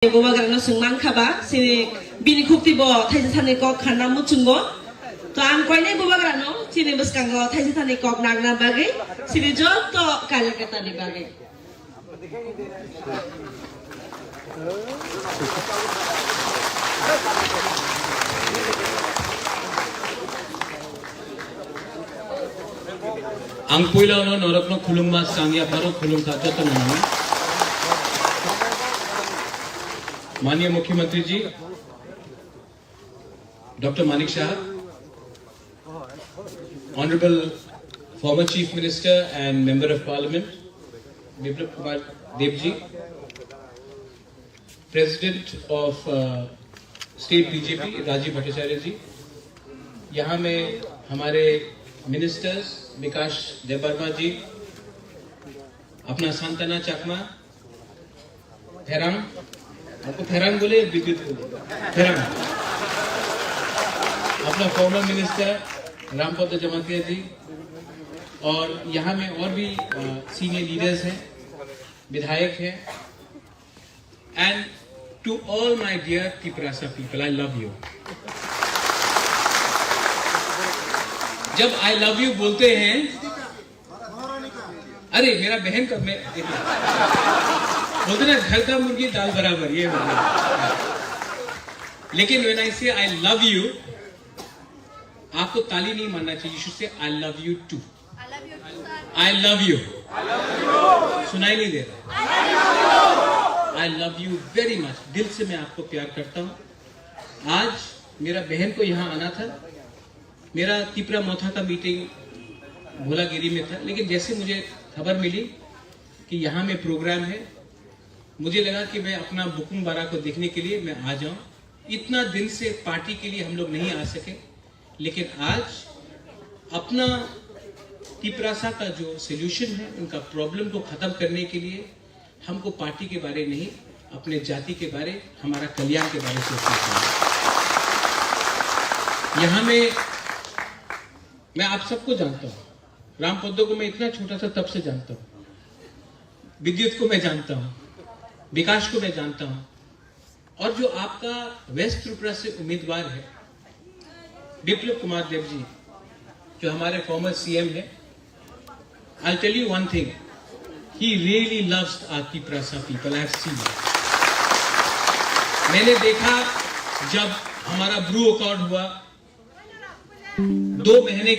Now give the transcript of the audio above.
Bobagrano sungmang khaba sini bini khupti bo thaisi thani kok khana muchungo to ang koine bobagrano sini buskango thaisi thani kok nagna bage sini jotto kalikata ni bage ang puila no norokno khulungma sangya baro khulung ka jato no माननीय मुख्यमंत्री ji doctor Manik Saha, honourable former chief minister and member of parliament Biplab Kumar Deb ji, president of state BJP Rajiv Bhattacharya ji, यहाँ में हमारे ministers विकास देबबर्मा जी, अपना सांतना चकमा, फेरांग, आपको फेरांग बोले विद्युत बोले फेरांग, अपना फॉर्मर मिनिस्टर रामपद जमातिया जी, और यहाँ में और भी सीनियर लीडर्स हैं, विधायक हैं, and to all my dear Tiprasa people, I love you. जब आई लव यू बोलते हैं, अरे मेरा बहन का मैं बोलते ना घर का मुर्गी दाल बराबर, ये लेकिन व्हेन आई से आई लव यू, आपको ताली नहीं मानना चाहिए, you should say I love you too. I love you, सुनाई नहीं दे रहा। I love you very much, दिल से मैं आपको प्यार करता हूं। आज मेरा बहन को यहाँ आना था, मेरा तिपरा मोथा का मीटिंग भोलागिरी में था, लेकिन जैसे मुझे खबर मिली कि यहाँ में प्रोग्राम है, मुझे लगा कि मैं अपना बुकुम बारा को देखने के लिए मैं आ जाऊं। इतना दिन से पार्टी के लिए हम लोग नहीं आ सके, लेकिन आज अपना तिपरासा का जो सॉल्यूशन है, उनका प्रॉब्लम को खत्म करने के लिए हमको पार्टी के बारे नहीं, अपने जाति के बारे, हमारा कल्याण के बारे सोचना चाहिए। यहाँ में मैं आप सबको जानता हूँ, राम पद्दो को मैं इतना छोटा सा तब से जानता हूँ, विद्युत को मैं जानता हूँ, विकास को मैं जानता हूं, और जो आपका वेस्ट त्रिपुरा से उम्मीदवार है बिप्लब कुमार देव जी, जो हमारे फॉर्मर सीएम है, I tell you one thing, he really loves our Tiprasa people. I have seen, मैंने देखा जब हमारा ब्रू अकॉर्ड हुआ 2 महीने